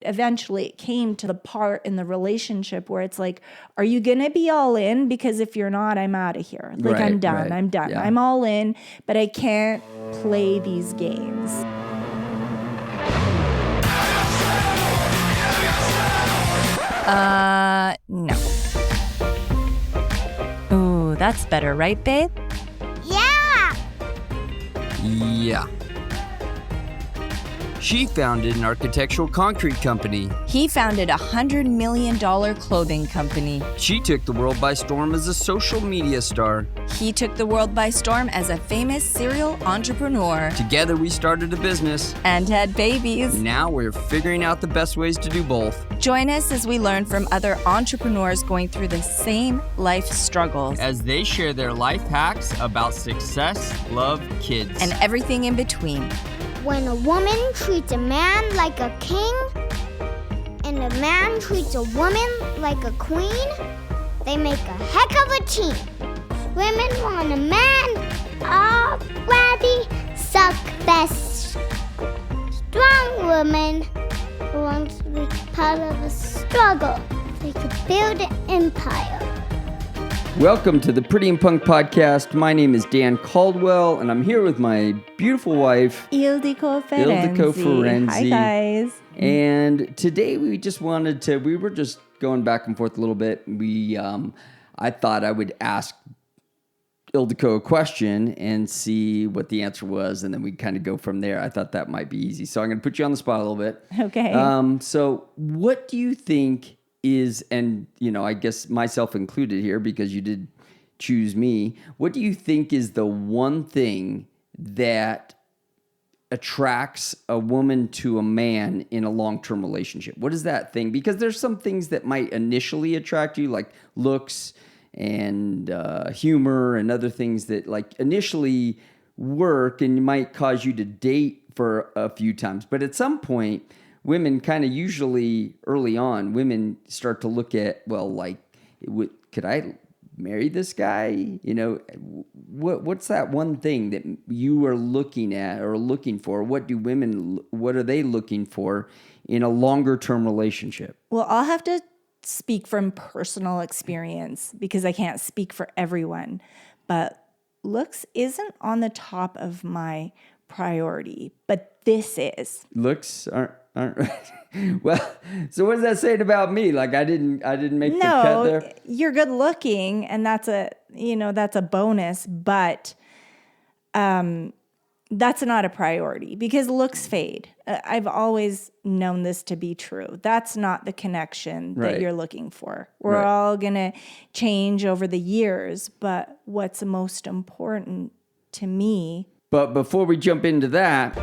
Eventually it came to the part in the relationship where it's like, are you going to be all in? Because if you're not, I'm out of here. Like, Right, I'm done. right. I'm done. Yeah. I'm all in, but I can't play these games. No. Ooh, that's better, right, babe? Yeah! Yeah. She founded an architectural concrete company. He founded a $100 million clothing company. She took the world by storm as a social media star. He took the world by storm as a famous serial entrepreneur. Together we started a business. And had babies. Now we're figuring out the best ways to do both. Join us as we learn from other entrepreneurs going through the same life struggles. As they share their life hacks about success, love, kids. And everything in between. When a woman treats a man like a king, and a man treats a woman like a queen, they make a heck of a team. Women want a man already successful. Strong woman who wants to be part of a struggle. They could build an empire. Welcome to the Pretty and Punk podcast. My name is Dan Caldwell, and I'm here with my beautiful wife, Ildiko Ferenczi. Hi, guys. And today we were just going back and forth a little bit. I thought I would ask Ildiko a question and see what the answer was, and then we kind of go from there. I thought that might be easy. So I'm going to put you on the spot a little bit. Okay. So what do you think is, and I guess myself included here because you did choose me, what do you think is the one thing that attracts a woman to a man in a long-term relationship? What is that thing? Because there's some things that might initially attract you, like looks and humor and other things that like initially work and might cause you to date for a few times. But at some point, women kind of usually early on, women start to look at, well, like, could I marry this guy? What's that one thing that you are looking at or looking for? What are they looking for in a longer term relationship? Well, I'll have to speak from personal experience because I can't speak for everyone, but looks isn't on the top of my priority, but this is. Looks aren't well, so what does that say about me? Like I didn't make the cut there? No, you're good looking and that's a bonus, but that's not a priority because looks fade. I've always known this to be true. That's not the connection that you're looking for. We're all going to change over the years, but what's most important to me. But before we jump into that,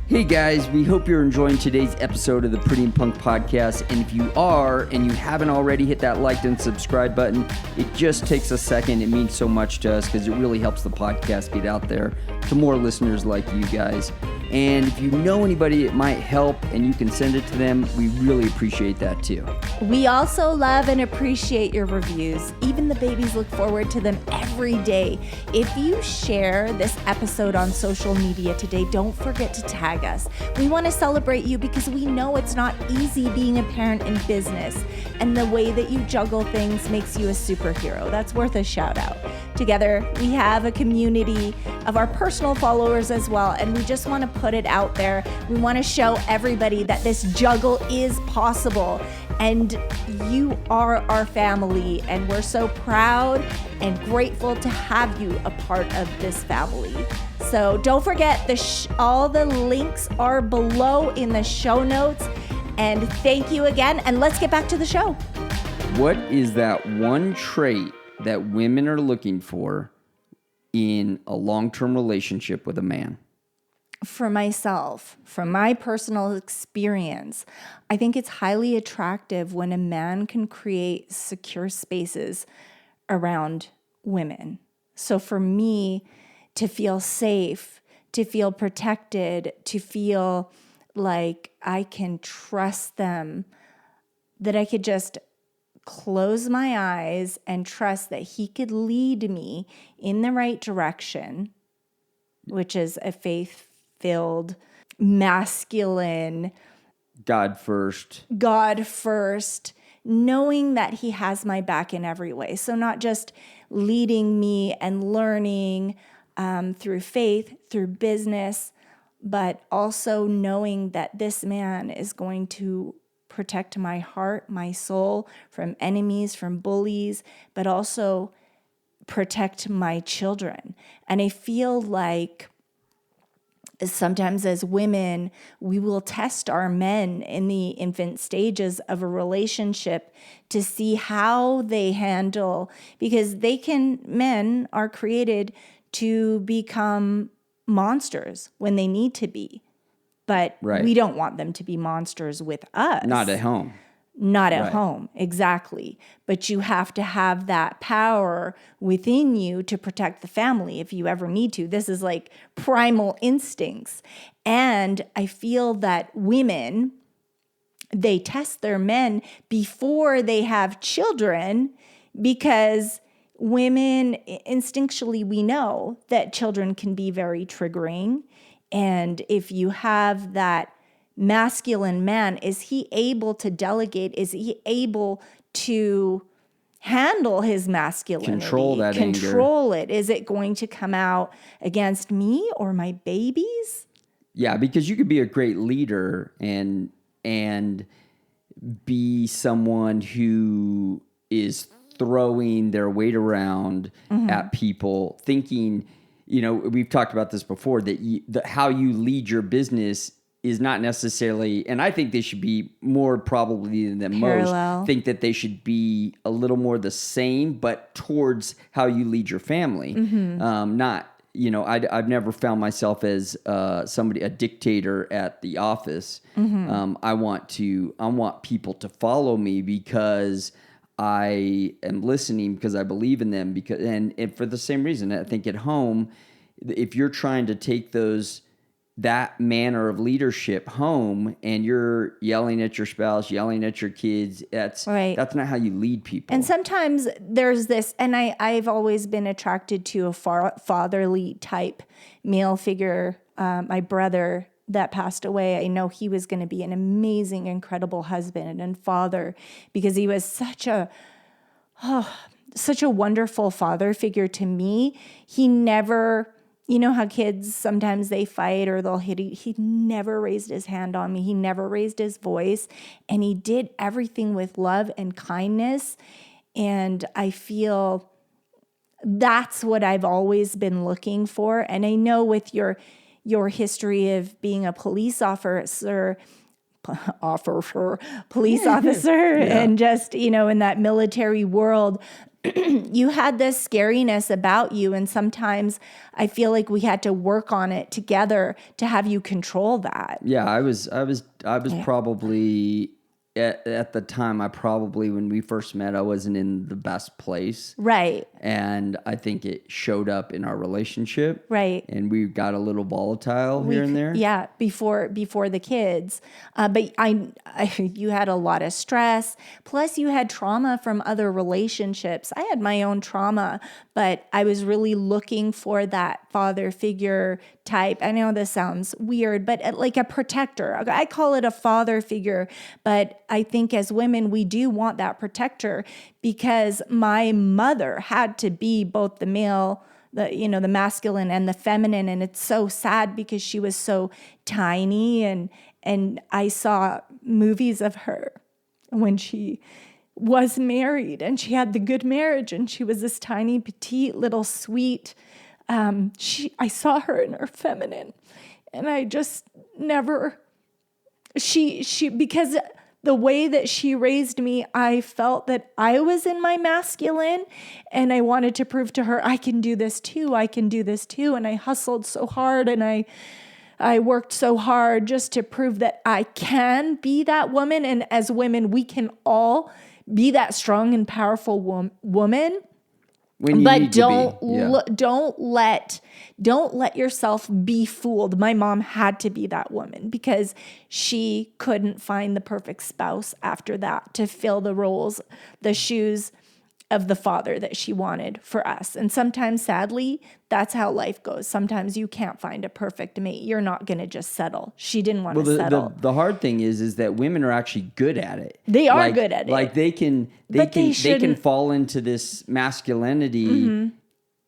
hey guys, we hope you're enjoying today's episode of the Pretty and Punk podcast. And if you are, and you haven't already, hit that like and subscribe button. It just takes a second. It means so much to us because it really helps the podcast get out there to more listeners like you guys. And if you know anybody it might help and you can send it to them, we really appreciate that too. We also love and appreciate your reviews. Even the babies look forward to them every day. If you share this episode on social media today, don't forget to tag us. We want to celebrate you because we know it's not easy being a parent in business, and the way that you juggle things makes you a superhero. That's worth a shout out. Together, we have a community of our personal followers as well, and we just want to put it out there. We want to show everybody that this juggle is possible, and you are our family, and we're so proud and grateful to have you a part of this family. So don't forget, all the links are below in the show notes, and thank you again, and let's get back to the show. What is that one trait that women are looking for in a long-term relationship with a man? For myself, from my personal experience, I think it's highly attractive when a man can create secure spaces around women. So for me, to feel safe, to feel protected, to feel like I can trust them, that I could just close my eyes and trust that he could lead me in the right direction, which is a faith-filled, masculine, God first. God first, knowing that he has my back in every way. So not just leading me and learning through faith, through business, but also knowing that this man is going to protect my heart, my soul from enemies, from bullies, but also protect my children. And I feel like sometimes as women, we will test our men in the infant stages of a relationship to see how they handle, because men are created to become monsters when they need to be. But we don't want them to be monsters with us. Not at home. Not at home, exactly. But you have to have that power within you to protect the family if you ever need to. This is like primal instincts. And I feel that women, they test their men before they have children, because women, instinctually, we know that children can be very triggering. And if you have that masculine man, is he able to delegate? Is he able to handle his masculinity? Control that anger. Control it. Is it going to come out against me or my babies? Yeah, because you could be a great leader and be someone who is throwing their weight around at people, thinking, we've talked about this before, that how you lead your business is not necessarily, and I think they should be more probably than Parallel. most, think that they should be a little more the same, but towards how you lead your family. Not, I've never found myself as a dictator at the office. I want people to follow me because I am listening, because I believe in them, and for the same reason, I think at home, if you're trying to take that manner of leadership home and you're yelling at your spouse, yelling at your kids, that's not how you lead people. And sometimes there's this, and I've always been attracted to a fatherly type male figure. My brother that passed away, I know he was going to be an amazing, incredible husband and father, because he was such a wonderful father figure to me. He never, how kids, sometimes they fight or they'll hit. He never raised his hand on me. He never raised his voice. And he did everything with love and kindness. And I feel that's what I've always been looking for. And I know with your history of being a police officer, and just, in that military world, you had this scariness about you. And sometimes I feel like we had to work on it together to have you control that. Yeah, I was probably at the time, when we first met, I wasn't in the best place. Right. And I think it showed up in our relationship. Right. And we got a little volatile here and there. Yeah, before the kids. But you had a lot of stress. Plus you had trauma from other relationships. I had my own trauma, but I was really looking for that father figure type. I know this sounds weird, but like a protector. I call it a father figure, but I think as women, we do want that protector, because my mother had to be both the male, the masculine and the feminine. And it's so sad because she was so tiny. And I saw movies of her when she was married and she had the good marriage and she was this tiny, petite, little sweet. I saw her in her feminine, and I just never, because the way that she raised me, I felt that I was in my masculine, and I wanted to prove to her, I can do this too. And I hustled so hard, and I worked so hard just to prove that I can be that woman. And as women, we can all be that strong and powerful woman. But don't let yourself be fooled. My mom had to be that woman because she couldn't find the perfect spouse after that to fill the roles, the shoes of the father that she wanted for us. And sometimes, sadly, that's how life goes. Sometimes you can't find a perfect mate. You're not going to just settle. She didn't want to settle. The hard thing is that women are actually good at it. They are good at it. Like they can fall into this masculinity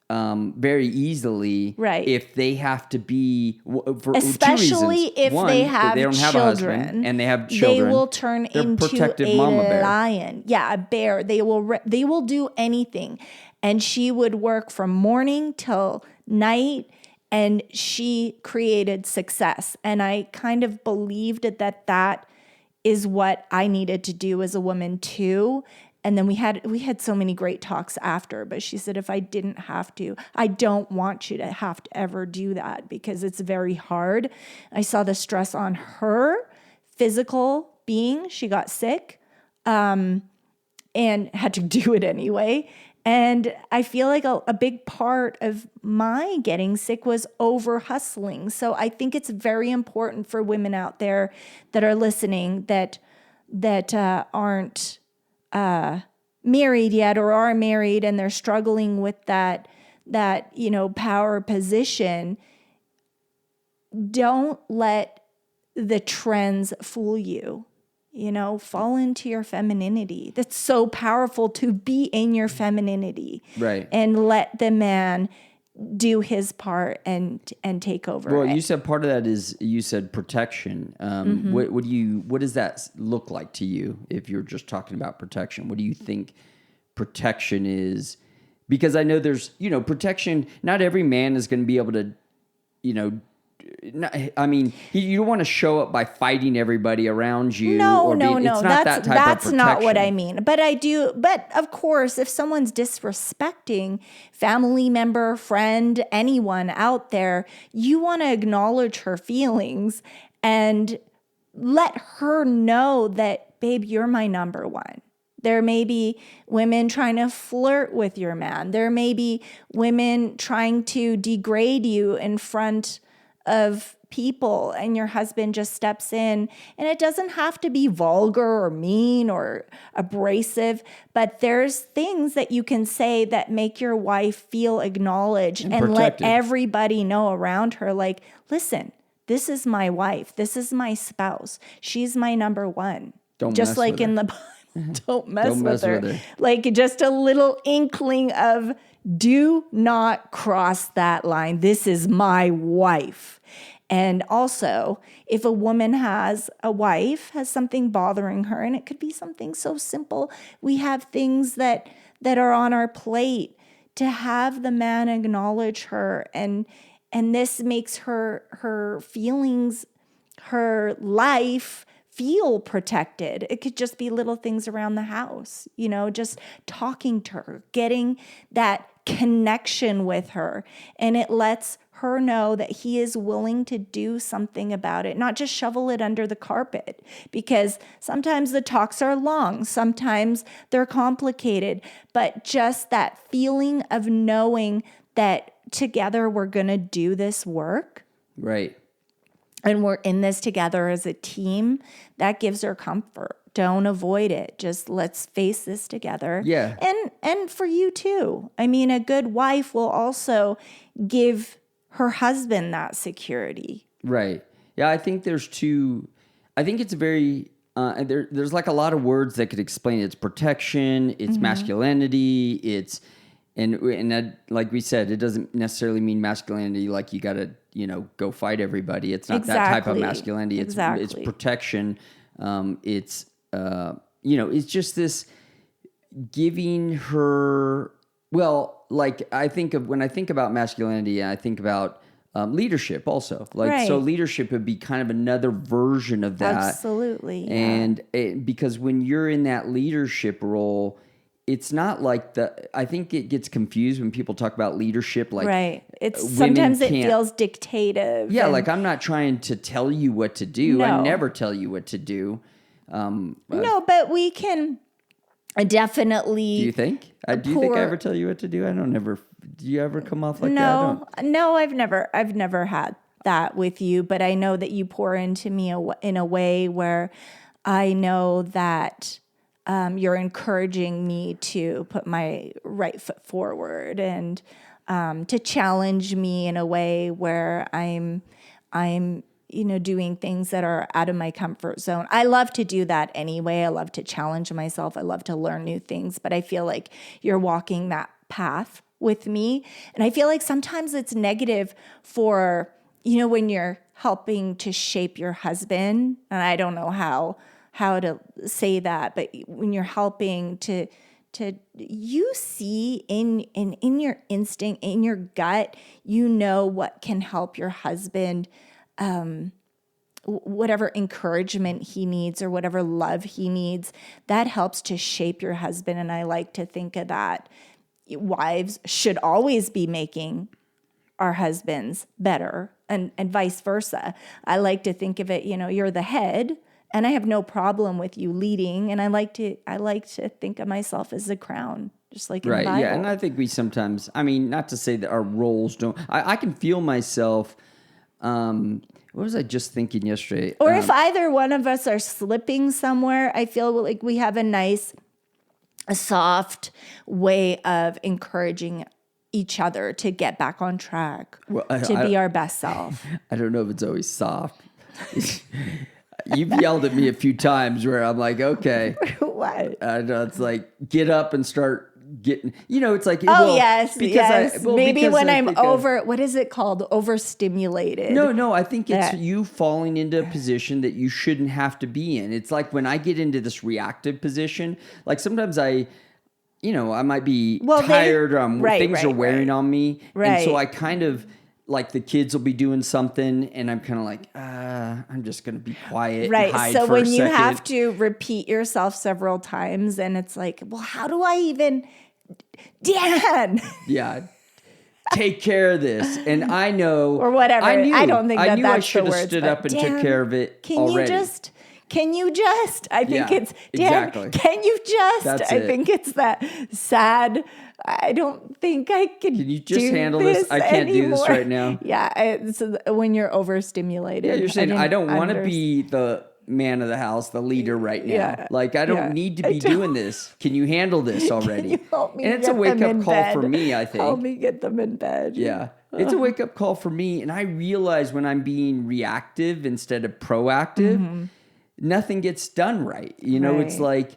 very easily, right? If they have to be, for especially 2 reasons. If One, they have they don't have children, a husband and they have children, they will turn into a lion. Yeah, a bear. They will do anything. And she would work from morning till night, and she created success. And I kind of believed that is what I needed to do as a woman too. And then we had so many great talks after, but she said, if I didn't have to, I don't want you to have to ever do that because it's very hard. I saw the stress on her physical being. She got sick and had to do it anyway. And I feel like a big part of my getting sick was over hustling. So I think it's very important for women out there that are listening that aren't married yet or are married and they're struggling with that power position. Don't let the trends fool you. Fall into your femininity. That's so powerful to be in your femininity. Right. And let the man do his part and take over. Well, you said part of that is you said protection. What does that look like to you if you're just talking about protection? What do you think protection is? Because I know there's, protection. Not every man is going to be able to, you don't want to show up by fighting everybody around you. No. It's not that type of protection. That's not what I mean. But of course, if someone's disrespecting family member, friend, anyone out there, you want to acknowledge her feelings and let her know that, babe, you're my number one. There may be women trying to flirt with your man. There may be women trying to degrade you in front of people, and your husband just steps in. And it doesn't have to be vulgar or mean or abrasive, but there's things that you can say that make your wife feel acknowledged and let everybody know around her, like, listen, this is my wife. This is my spouse. She's my number one. Just like in the Bible, don't mess with her. Like just a little inkling of, do not cross that line. This is my wife. And also, if a woman has something bothering her, and it could be something so simple, we have things that are on our plate, to have the man acknowledge her, and this makes her feelings, her life feel protected. It could just be little things around the house, just talking to her, getting that connection with her, and it lets her know that he is willing to do something about it, not just shovel it under the carpet, because sometimes the talks are long, sometimes they're complicated, but just that feeling of knowing that together we're going to do this work. Right. And we're in this together as a team, that gives her comfort. Don't avoid it. Just let's face this together. Yeah. And for you too. I mean, a good wife will also give her husband that security. Right. Yeah, I think there's it's very, there's like a lot of words that could explain it. It's protection, it's masculinity, and like we said, it doesn't necessarily mean masculinity like you got to, go fight everybody. It's not that type of masculinity. It's protection. It's just this giving her, well, like when I think about masculinity, I think about leadership also. So leadership would be kind of another version of that. Absolutely. Yeah. And because when you're in that leadership role, it's not like I think it gets confused when people talk about leadership. Like, right. Sometimes it feels dictative. Yeah. Like, I'm not trying to tell you what to do. No. I never tell you what to do. No, but we can definitely. Do you think? Do you think I ever tell you what to do? I don't ever. Do you ever come off like that? No, I've never had that with you, but I know that you pour into me in a way where I know that you're encouraging me to put my right foot forward and to challenge me in a way where I'm doing things that are out of my comfort zone. I love to do that anyway. I love to challenge myself. I love to learn new things, but I feel like you're walking that path with me. And I feel like sometimes it's negative for, when you're helping to shape your husband, and I don't know how to say that, but when you're helping to you see in your instinct, in your gut, what can help your husband, whatever encouragement he needs or whatever love he needs, that helps to shape your husband. And I like to think of that. Wives should always be making our husbands better and vice versa. I like to think of it, you're the head and I have no problem with you leading. And I like to think of myself as the crown, just like in the Bible. Yeah. And I think we sometimes, not to say that our roles don't, I can feel myself, what was I just thinking yesterday? Or if either one of us are slipping somewhere, I feel like we have a soft way of encouraging each other to get back on track, to be our best self. I don't know if it's always soft. You've yelled at me a few times where I'm like, okay. What? It's like, get up and start getting, it's like, yes. Maybe when I'm what is it called? Overstimulated. No, I think it's you falling into a position that you shouldn't have to be in. It's like when I get into this reactive position, like sometimes I might be tired or things are wearing on me. Right. And so I kind of, like the kids will be doing something and I'm kind of like, I'm just going to be quiet. Right. And hide so for when a you second. have to repeat yourself several times and it's like, well, how do I even, Dan? Yeah. Take care of this. And I know. Or whatever. I don't think that's the words. I should have stood up and took care of it already. Can you just? I think it's, Dan, exactly. Can you just? That's I it. think it's that sad, I don't think I can you just handle this? I can't anymore. do this right now. Yeah, so when you're overstimulated. Yeah, you're saying, I don't want to be the man of the house, the leader right now. Yeah, like, I don't need to be doing this. Can you handle this already? Can you help me and it's a wake-up call for me, I think. Help me get them in bed. Yeah. It's a wake-up call for me. And I realize when I'm being reactive instead of proactive, nothing gets done right. It's like,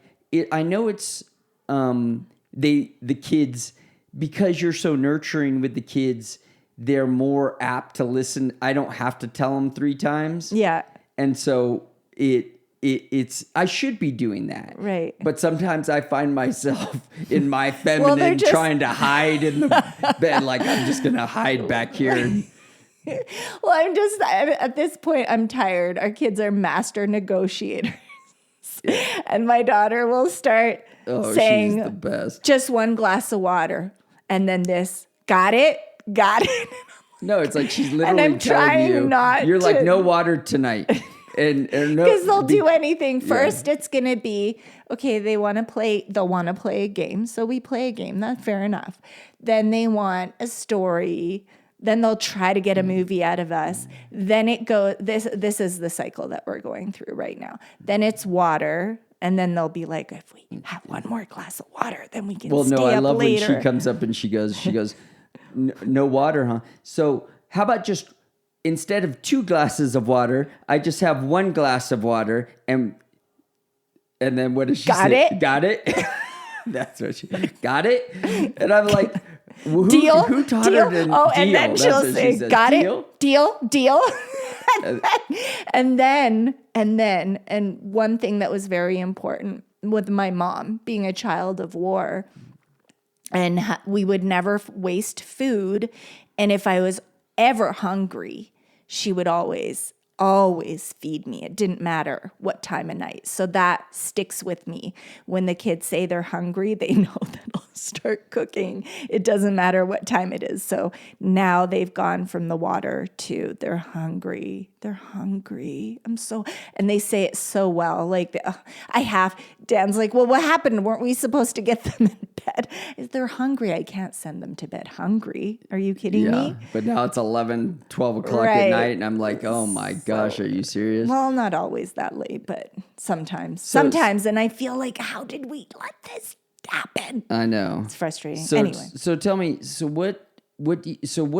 I know it's, the kids, because you're so nurturing with the kids, they're more apt to listen. I don't have to tell them 3 times. Yeah. And so it's I should be doing that. Right. But sometimes I find myself in my feminine trying to hide in the bed. Like, I'm just going to hide back here. Well, at this point, I'm tired. Our kids are master negotiators. And my daughter will start saying, she's the best. Just 1 glass of water. And then this, got it. No, it's like she's literally and I'm trying you, not you're to, like, no water tonight. And no, because they'll do anything. First, it's going to be, okay, they'll want to play a game. So we play a game. That's fair enough. Then they want a story. Then they'll try to get a movie out of us. Then it goes, this is the cycle that we're going through right now. Then it's water. And then they'll be like, if we have 1 more glass of water, then we can stay up later. Well, no, I love when she comes up and she goes, no water, huh? So how about just, instead of 2 glasses of water, I just have 1 glass of water and then what does she say? Got it? That's what she, got it? And I'm like, deal? Who taught her to deal? And then she'll say, got it? Deal? And one thing that was very important with my mom being a child of war, and we would never waste food. And if I was ever hungry, she would always feed me. It didn't matter what time of night. So that sticks with me. When the kids say they're hungry, they know that I'll start cooking. It doesn't matter what time it is. So now they've gone from the water to they're hungry. They're hungry. And they say it so well. Like, Dan's like, well, what happened? Weren't we supposed to get them in bed? If they're hungry, I can't send them to bed hungry. Are you kidding me? But now it's 11, 12 o'clock Right. at night, and I'm like, oh my gosh, are you serious? Well, not always that late, but sometimes. And I feel like, how did we let this happen? I know. It's frustrating. So, Anyway. so tell me, what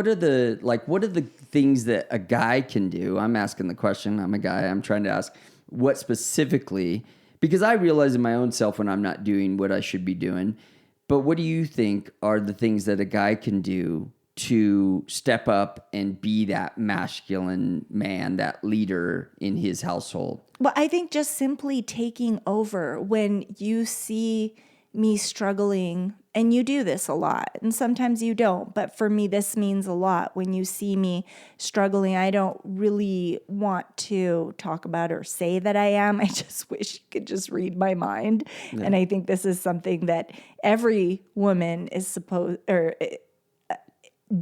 are the things that a guy can do? I'm asking the question. I'm a guy. I'm trying to ask what specifically, because I realize in my own self when I'm not doing what I should be doing. But what do you think are the things that a guy can do to step up and be that masculine man, that leader in his household? Well, I think just simply taking over when you see me struggling, and you do this a lot, and sometimes you don't, but for me, this means a lot. When you see me struggling, I don't really want to talk about or say that I am. I just wish you could just read my mind. Yeah. And I think this is something that every woman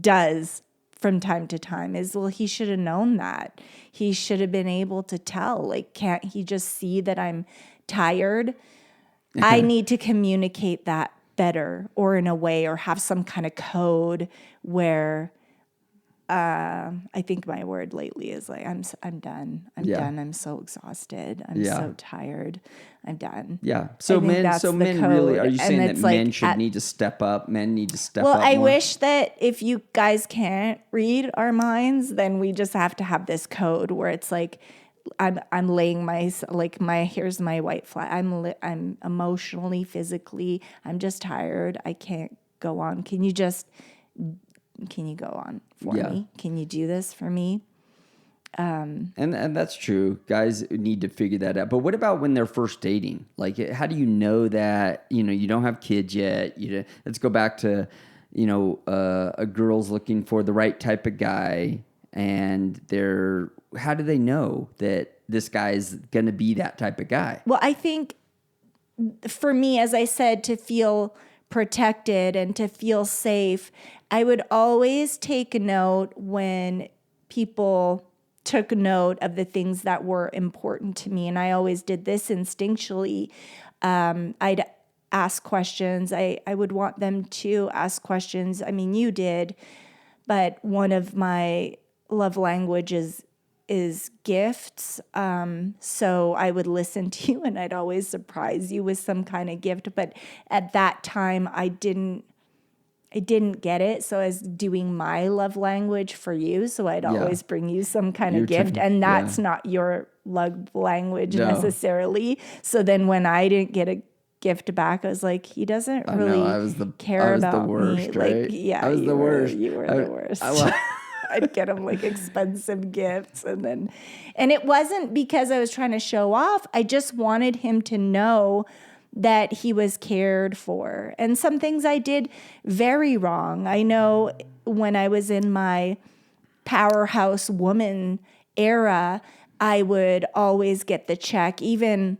does from time to time is, well, he should have known that. He should have been able to tell. Like, can't he just see that I'm tired? I need to communicate that better, or in a way, or have some kind of code where I think my word lately is like, I'm done. I'm done. I'm so exhausted. I'm so tired. I'm done. Yeah. So men really, are you saying that men should need to step up? Men need to step up. Well, I more? wish that if you guys can't read our minds, then we just have to have this code where it's like, I'm laying here's my white flag. I'm emotionally, physically, I'm just tired. I can't go on. Can you go on for me? Can you do this for me? And that's true. Guys need to figure that out. But what about when they're first dating? Like, how do you know that, you don't have kids yet? Let's go back to, a girl's looking for the right type of guy, and how do they know that this guy is going to be that type of guy? Well, I think for me, as I said, to feel protected and to feel safe, I would always take a note when people took note of the things that were important to me. And I always did this instinctually. I'd ask questions. I would want them to ask questions. I mean, you did, but one of my love languages is gifts. So I would listen to you and I'd always surprise you with some kind of gift. But at that time, I didn't get it. So I was doing my love language for you. So I'd always bring you some kind of gift. And that's not your love language necessarily. So then when I didn't get a gift back, I was like, he doesn't really care about me. Right? Like, yeah, I was the worst. You were the worst. I'd get him like expensive gifts, and it wasn't because I was trying to show off. I just wanted him to know that he was cared for. And some things I did very wrong. I know when I was in my powerhouse woman era, I would always get the check, even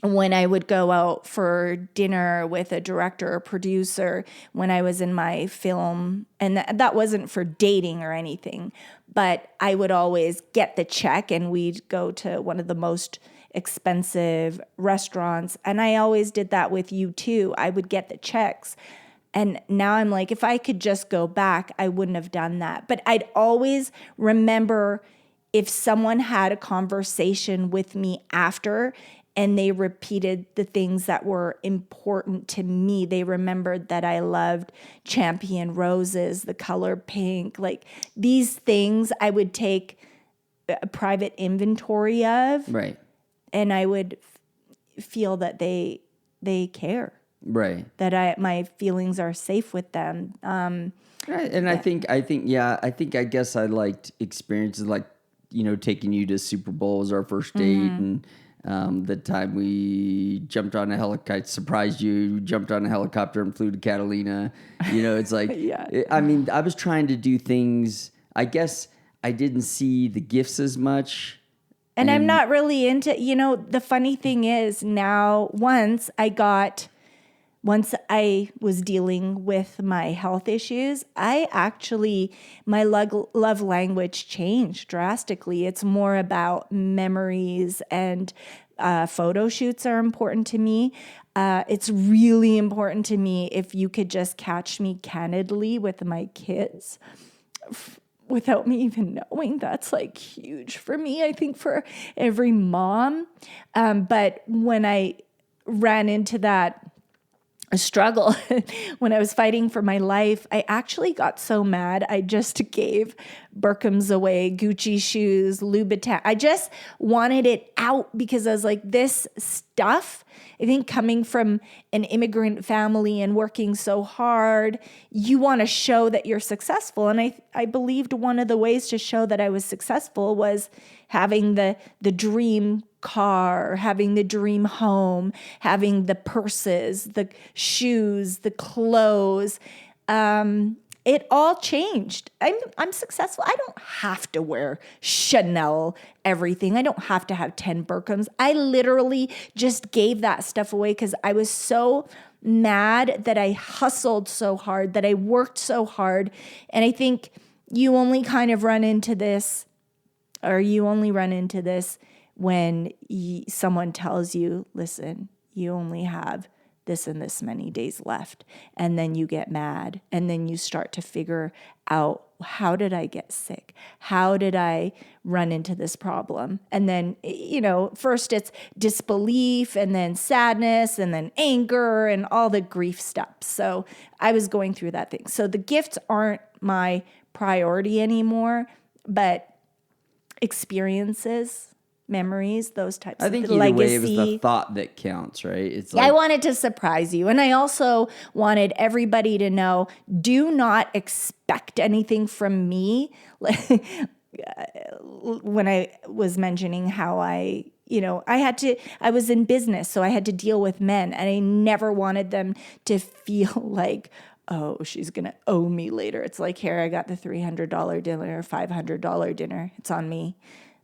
when I would go out for dinner with a director or producer, when I was in my film, and that wasn't for dating or anything, but I would always get the check and we'd go to one of the most expensive restaurants. And I always did that with you too. I would get the checks. And now I'm like, if I could just go back, I wouldn't have done that. But I'd always remember if someone had a conversation with me after and they repeated the things that were important to me. They remembered that I loved champion roses, the color pink, like these things I would take a private inventory of. Right. And I would feel that they care. Right. That my feelings are safe with them. Right. And I guess I liked experiences like, taking you to Super Bowl as our first date, and the time we jumped on a helicopter, surprised you, jumped on a helicopter and flew to Catalina. It's like, I was trying to do things. I guess I didn't see the gifts as much. And I'm not really into, the funny thing is now, once I got once I was dealing with my health issues, my love language changed drastically. It's more about memories, and photo shoots are important to me. It's really important to me if you could just catch me candidly with my kids without me even knowing. That's like huge for me, I think, for every mom. But when I ran into that struggle when I was fighting for my life, I actually got so mad. I just gave Birkham's away, Gucci shoes, Louboutin. I just wanted it out because I was like, this stuff, I think coming from an immigrant family and working so hard, you want to show that you're successful. And I believed one of the ways to show that I was successful was having the dream car, having the dream home, having the purses, the shoes, the clothes. It all changed. I'm successful. I don't have to wear Chanel everything. I don't have to have 10 Birkham's. I literally just gave that stuff away because I was so mad that I hustled so hard, that I worked so hard. And I think you only kind of run into this, when someone tells you, listen, you only have this and this many days left. And then you get mad. And then you start to figure out, how did I get sick? How did I run into this problem? And then, first it's disbelief, and then sadness, and then anger, and all the grief steps. So I was going through that thing. So the gifts aren't my priority anymore, but experiences, memories, those types of things. I think either way, it was the thought that counts, right? It's I wanted to surprise you. And I also wanted everybody to know, do not expect anything from me. When I was mentioning how I was in business, so I had to deal with men, and I never wanted them to feel like, oh, she's going to owe me later. It's like, here, I got the $300 dinner, $500 dinner. It's on me.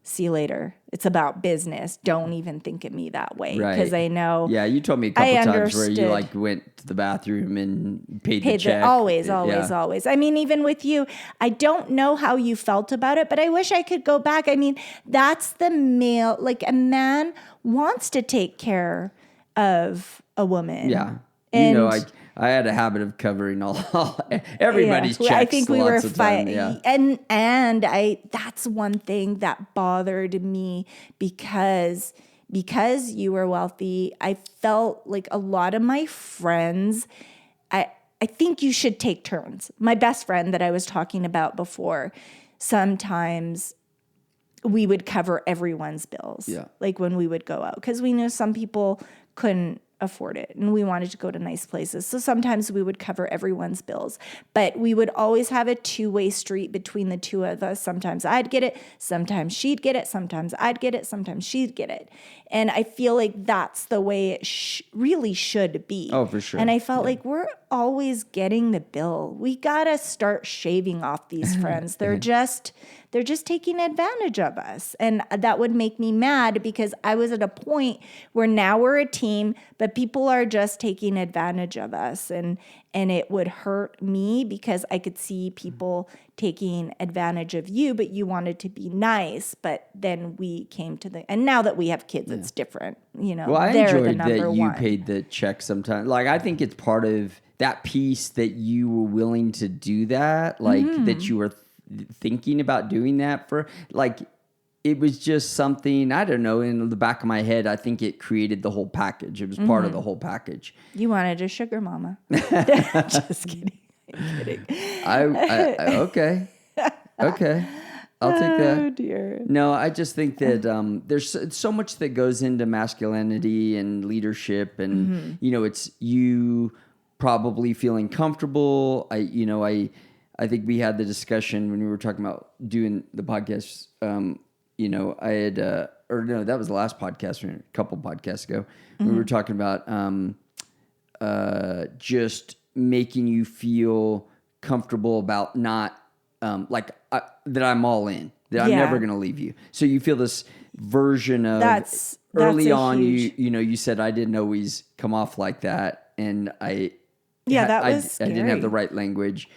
See you later. It's about business. Don't even think of me that way. Right. Because I know. Yeah, you told me a couple times where you went to the bathroom and paid the check. Always. I mean, even with you, I don't know how you felt about it, but I wish I could go back. I mean, that's the male, like a man wants to take care of a woman. Yeah. And I had a habit of covering everybody's checks. I think we were fighting, and that's one thing that bothered me because you were wealthy. I felt like a lot of my friends. I think you should take turns. My best friend that I was talking about before, sometimes we would cover everyone's bills. Yeah. Like when we would go out, because we knew some people couldn't afford it and we wanted to go to nice places. So sometimes we would cover everyone's bills, but we would always have a two-way street between the two of us. Sometimes I'd get it, sometimes she'd get it, sometimes I'd get it, sometimes she'd get it. And I feel like that's the way it really should be. Oh, for sure. And I felt like we're always getting the bill. We got to start shaving off these friends. They're just taking advantage of us. And that would make me mad because I was at a point where now we're a team, but people are just taking advantage of us. And it would hurt me because I could see people taking advantage of you, but you wanted to be nice. But then we came to and now that we have kids, it's different. Well, I enjoyed that you paid the check sometimes. Like, I think it's part of that piece that you were willing to do that, like that you were thinking about doing that for, like, it was just something, I don't know, in the back of my head, I think it created the whole package. It was part of the whole package. You wanted a sugar mama. Just kidding. I'm kidding. Okay. Okay. I'll take that. Oh, dear. No, I just think that there's so much that goes into masculinity and leadership, and it's you probably feeling comfortable. I think we had the discussion when we were talking about doing the podcast. I had, that was the last podcast, a couple podcasts ago. We were talking about just making you feel comfortable about not that I'm all in, that I'm never going to leave you. So you feel this version of early on. You said I didn't always come off like that, and I that I was didn't have the right language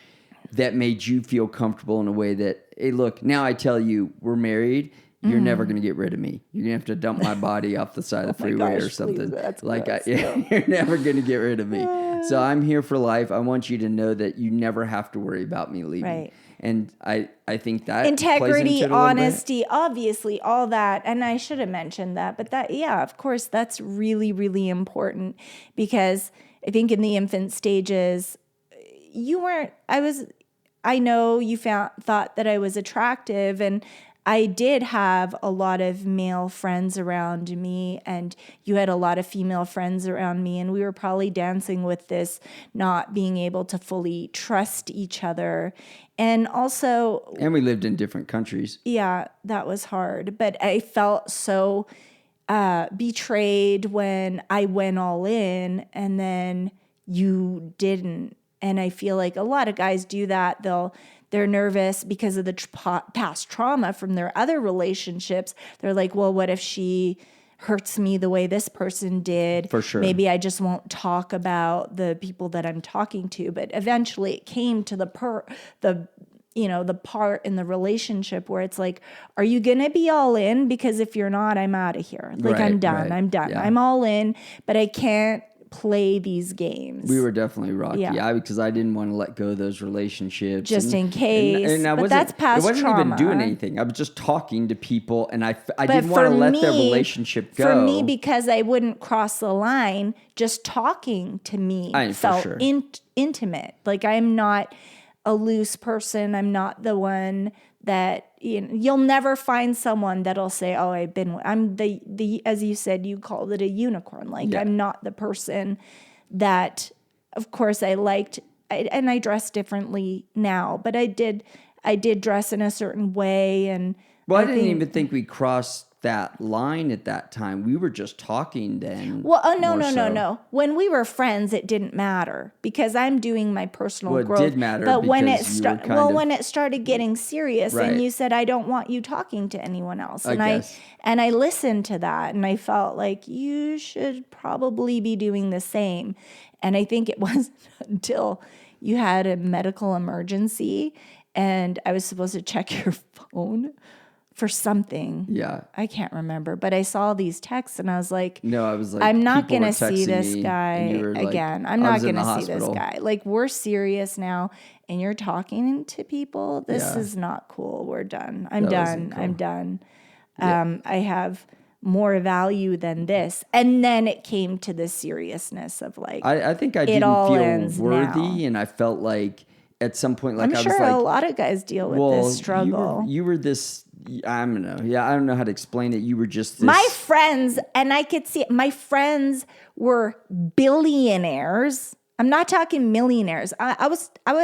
that made you feel comfortable in a way that, hey, look, now I tell you we're married. You're never going to get rid of me. You're going to have to dump my body off the side of the freeway or something. Please, that's like, gross. you're never going to get rid of me. So I'm here for life. I want you to know that you never have to worry about me leaving. Right. And I think that integrity, plays into it a little bit. honesty, obviously all that. And I should have mentioned that, but that, yeah, of course, that's really, really important, because I think in the infant stages, I know you thought that I was attractive, and I did have a lot of male friends around me, and you had a lot of female friends around me, and we were probably dancing with this not being able to fully trust each other. And also... And we lived in different countries. Yeah, that was hard. But I felt so betrayed when I went all in and then you didn't. And I feel like a lot of guys do that. They're nervous because of the past trauma from their other relationships. They're like, well, what if she hurts me the way this person did? For sure. Maybe I just won't talk about the people that I'm talking to. But eventually it came to the part in the relationship where it's like, are you going to be all in? Because if you're not, I'm out of here. Like, I'm done. I'm done. Yeah. I'm all in, but I can't play these games. We were definitely rocky. Yeah. Because I didn't want to let go of those relationships. Just in case. But that's past trauma. I wasn't trauma. even doing anything. I was just talking to people, and I didn't want to let their relationship go. For me, because I wouldn't cross the line, just talking to me felt intimate. Like, I'm not a loose person. I'm not the one that, you'll never find someone that'll say, oh, I'm the as you said, you called it a unicorn. Like, I'm not the person that, of course, I liked, and I dress differently now, but I did dress in a certain way. And well, I didn't even think we crossed that line at that time. We were just talking then. Well, no. When we were friends, it didn't matter because I'm doing my personal growth. It did matter. But when it when it started getting serious, and you said, I don't want you talking to anyone else, and I listened to that, and I felt like you should probably be doing the same. And I think it wasn't until you had a medical emergency, and I was supposed to check your phone for something. Yeah. I can't remember, but I saw these texts and I was like, I'm not going to see this guy again. I'm not going to see this guy. Like, we're serious now and you're talking to people. This is not cool. We're done. I'm done. Cool. I'm done. I have more value than this. And then it came to the seriousness of like, I think I didn't feel worthy now. And I felt like at some point, like, I'm sure a lot of guys deal with this struggle. You were this, I don't know. Yeah, I don't know how to explain it. You were just this. My friends, and I could see it, my friends were billionaires. I'm not talking millionaires. I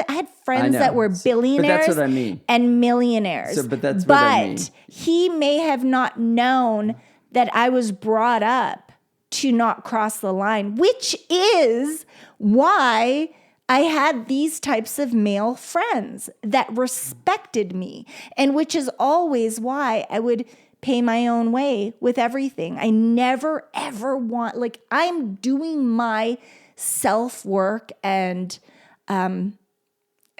had friends that were billionaires. But that's what I mean. And millionaires. But that's what I mean. But he may have not known that I was brought up to not cross the line, which is why I had these types of male friends that respected me, and which is always why I would pay my own way with everything. I never, ever I'm doing my self-work, and I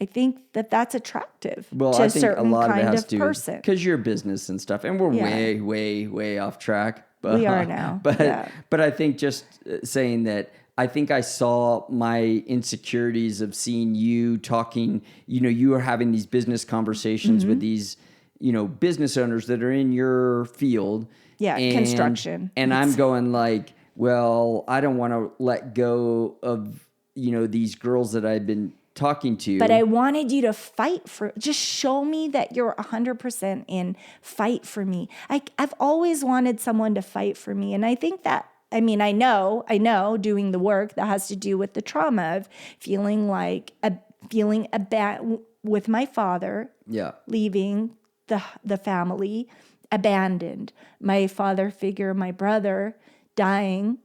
think that that's attractive to a certain kind of person. Because you're business and stuff, and we're way, way, way off track. But, we are now. But I think just saying that, I think I saw my insecurities of seeing you talking, you were having these business conversations with these, business owners that are in your field. Yeah, construction. And I'm going like, well, I don't want to let go of, these girls that I've been talking to. But I wanted you to just show me that you're 100% in, fight for me. I've always wanted someone to fight for me. And I think that, I know doing the work that has to do with the trauma of feeling with my father, leaving the family, abandoned, my father figure, my brother dying,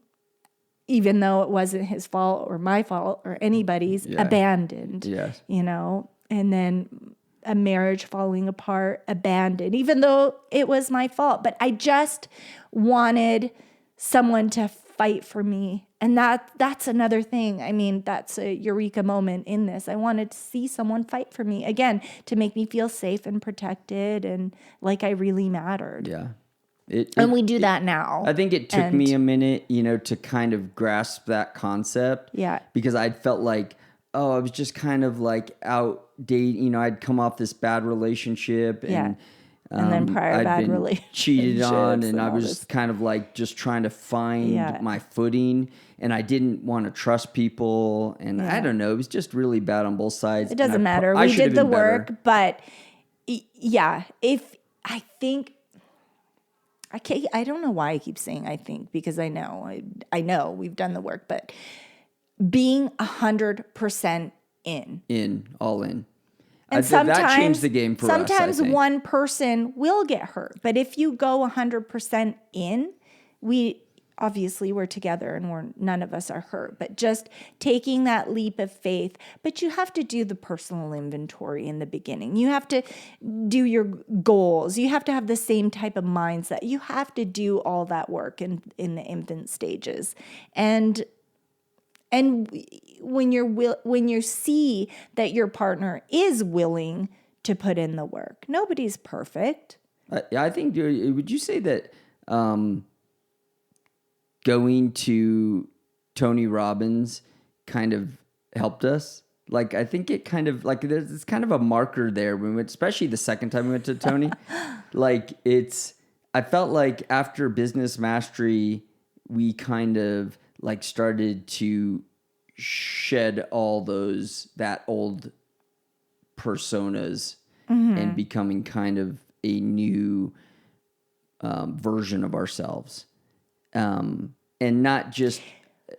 even though it wasn't his fault or my fault or anybody's, abandoned, and then a marriage falling apart, abandoned, even though it was my fault. But I just wanted someone to fight for me. And that's another thing. I mean, that's a eureka moment in this. I wanted to see someone fight for me, again, to make me feel safe and protected and like I really mattered. Yeah. And we do that now. I think it took me a minute, to kind of grasp that concept. Yeah. Because I'd felt like, I was just kind of like outdated. I'd come off this bad relationship. And then prior I'd bad been relationships. cheated on. And I all was this. kind of like just trying to find my footing. And I didn't want to trust people. And I don't know. It was just really bad on both sides. It doesn't matter. We did the work. Better. But yeah, I don't know why I keep saying I think, because I know we've done the work, but being 100% all in. And sometimes that changed the game for us. Sometimes one person will get hurt, but if you go 100% in, we're together and none of us are hurt, but just taking that leap of faith. But you have to do the personal inventory in the beginning. You have to do your goals. You have to have the same type of mindset. You have to do all that work in the infant stages. And when you see that your partner is willing to put in the work, nobody's perfect. I think, would you say that going to Tony Robbins kind of helped us? Like, I think it kind of, like, there's kind of a marker there when we went, especially the second time we went to Tony. I felt like after Business Mastery, we kind of like started to shed all that old personas and becoming kind of a new version of ourselves. And not just,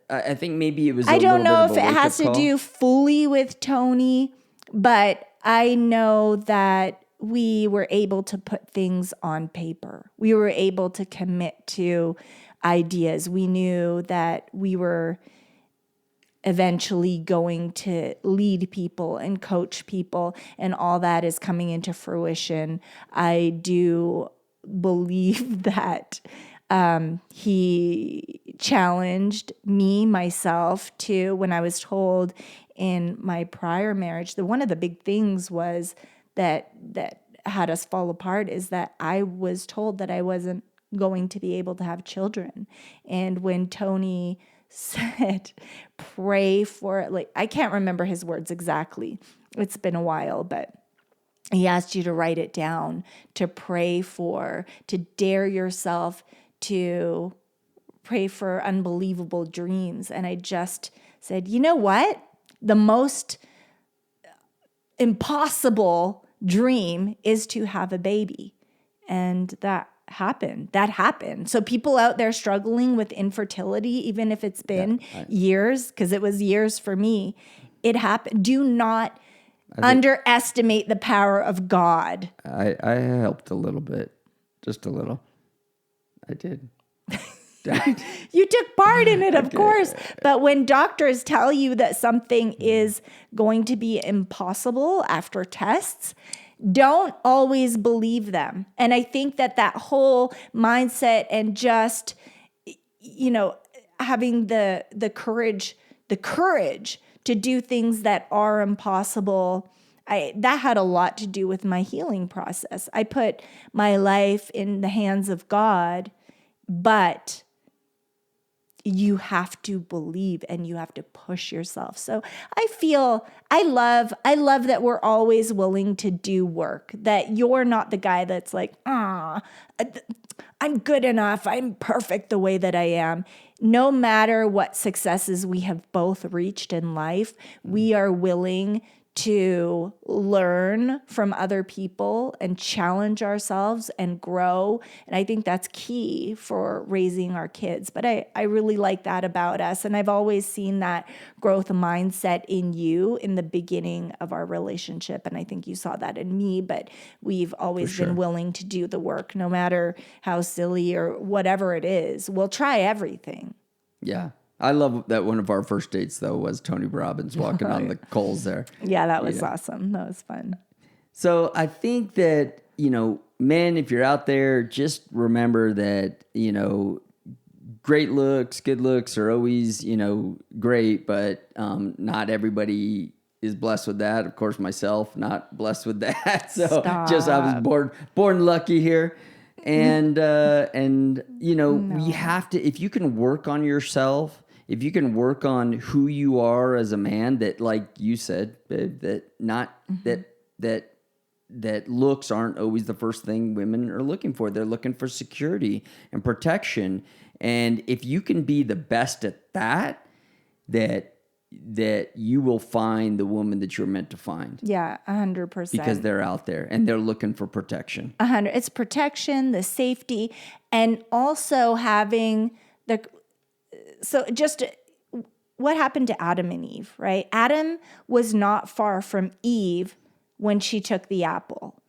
I think maybe it was I don't know if it has to do fully with Tony, but I know that we were able to put things on paper. We were able to commit to ideas. We knew that we were eventually going to lead people and coach people, and all that is coming into fruition. I do believe that he challenged myself to, when I was told in my prior marriage, one of the big things was that had us fall apart is that I was told that I wasn't going to be able to have children. And when Tony said, pray for, like, I can't remember his words exactly. It's been a while, but he asked you to write it down, to pray for, to dare yourself to pray for unbelievable dreams. And I just said, you know what? The most impossible dream is to have a baby. And that happened. So people out there struggling with infertility, even if it's been years, because it was years for me, it happened. Do not underestimate the power of God. I helped a little bit, just a little. I did. You took part in it, of course. But when doctors tell you that something is going to be impossible after tests, don't always believe them. And I think that whole mindset and just, having the courage to do things that are impossible, that had a lot to do with my healing process. I put my life in the hands of God, but you have to believe and you have to push yourself. So I love that we're always willing to do work, that you're not the guy that's like, I'm good enough. I'm perfect the way that I am. No matter what successes we have both reached in life, we are willing to learn from other people and challenge ourselves and grow. And I think that's key for raising our kids. But I really like that about us. And I've always seen that growth mindset in you in the beginning of our relationship. And I think you saw that in me, but we've always been willing to do the work, no matter how silly or whatever it is. We'll try everything. Yeah. I love that one of our first dates, though, was Tony Robbins walking on the coals there. Yeah, that was awesome. That was fun. So I think that, men, if you're out there, just remember that, great looks, good looks are always, great, but not everybody is blessed with that. Of course, myself, not blessed with that. So I was born lucky here. And we have to, if you can work on yourself, if you can work on who you are as a man, that, like you said, babe, that looks aren't always the first thing women are looking for. They're looking for security and protection. And if you can be the best at that you will find the woman that you're meant to find. Yeah, 100%. Because they're out there and they're looking for protection. 100. It's protection, the safety, and also having what happened to Adam and Eve, right? Adam was not far from Eve when she took the apple.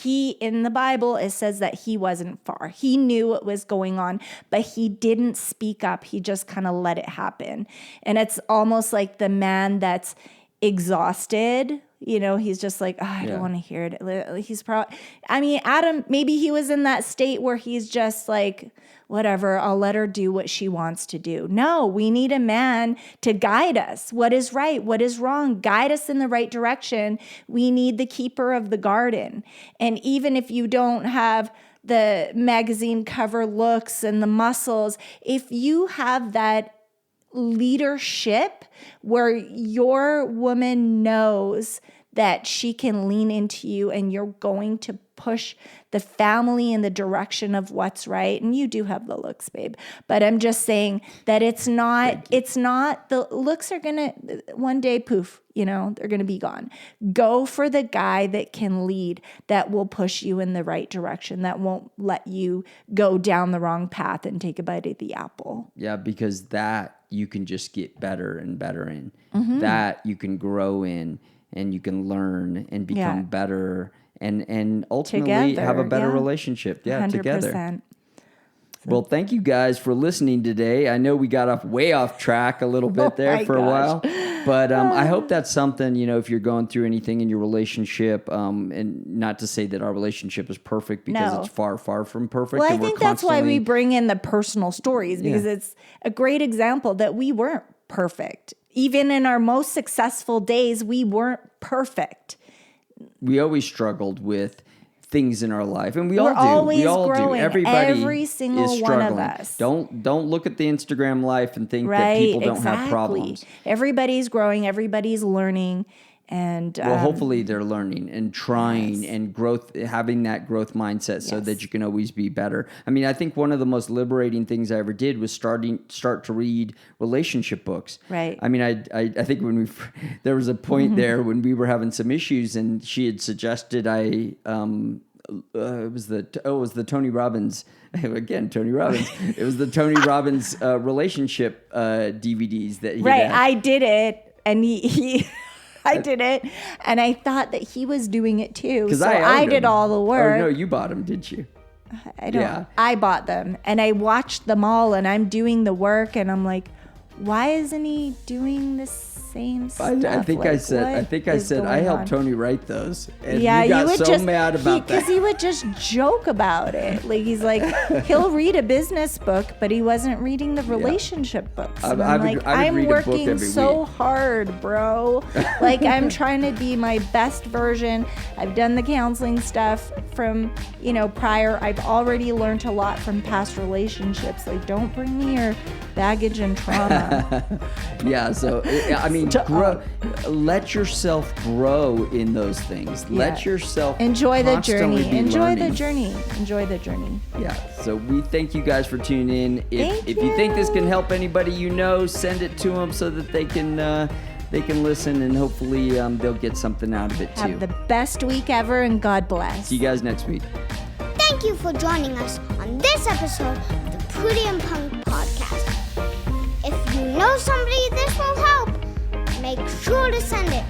In the Bible, it says that he wasn't far. He knew what was going on, but he didn't speak up. He just kind of let it happen. And it's almost like the man that's exhausted. He's just like, I don't want to hear it. He's Adam, maybe he was in that state where he's just like, whatever, I'll let her do what she wants to do. No, we need a man to guide us. What is right? What is wrong? Guide us in the right direction. We need the keeper of the garden. And even if you don't have the magazine cover looks and the muscles, if you have that leadership where your woman knows that she can lean into you and you're going to push the family in the direction of what's right. And you do have the looks, babe. But I'm just saying that it's not the looks are going to one day poof, they're going to be gone. Go for the guy that can lead, that will push you in the right direction, that won't let you go down the wrong path and take a bite of the apple. Yeah, because that you can just get better and better in. Mm-hmm. That you can grow in and you can learn and become better and ultimately have a better relationship. Yeah, 100%. Together. Well, thank you guys for listening today. I know we got way off track a little bit there for a while, but I hope that's something, if you're going through anything in your relationship, and not to say that our relationship is perfect because it's far, far from perfect. Well, I think that's why we bring in the personal stories, because it's a great example that we weren't perfect. Even in our most successful days, we weren't perfect. We always struggled with things in our life, and we're always growing. Everybody, every single one of us. Don't look at the Instagram life and think that people don't have problems. Everybody's growing. Everybody's learning, and hopefully they're learning and trying and growth, having that growth mindset, so that you can always be better. I mean, I think one of the most liberating things I ever did was start to read relationship books. Right. I mean, I think there was a point there when we were having some issues, and she had suggested it was the Tony Robbins. Again, Tony Robbins. It was the Tony Robbins relationship DVDs that he had. I did it, and I did it, and I thought that he was doing it too. So I did all the work. Oh no, you bought them, didn't you? I don't. Yeah. I bought them, and I watched them all, and I'm doing the work, and I'm like, why isn't he doing the same stuff? I think I said I helped Tony write those, and you got so mad about that because he would just joke about it. Like he's like, he'll read a business book, but he wasn't reading the relationship books. And I'm working so hard, bro. Like I'm trying to be my best version. I've done the counseling stuff from prior. I've already learned a lot from past relationships. Like don't bring me your baggage and trauma. Yeah, so I mean, let yourself grow in those things. Yeah. Let yourself enjoy the journey. Enjoy the journey. Yeah. So we thank you guys for tuning in. If you think this can help anybody send it to them so that they can listen, and hopefully they'll get something out of it too. Have the best week ever, and God bless. See you guys next week. Thank you for joining us on this episode of the Pretty and Punk Podcast. If you know somebody this will help, make sure to send it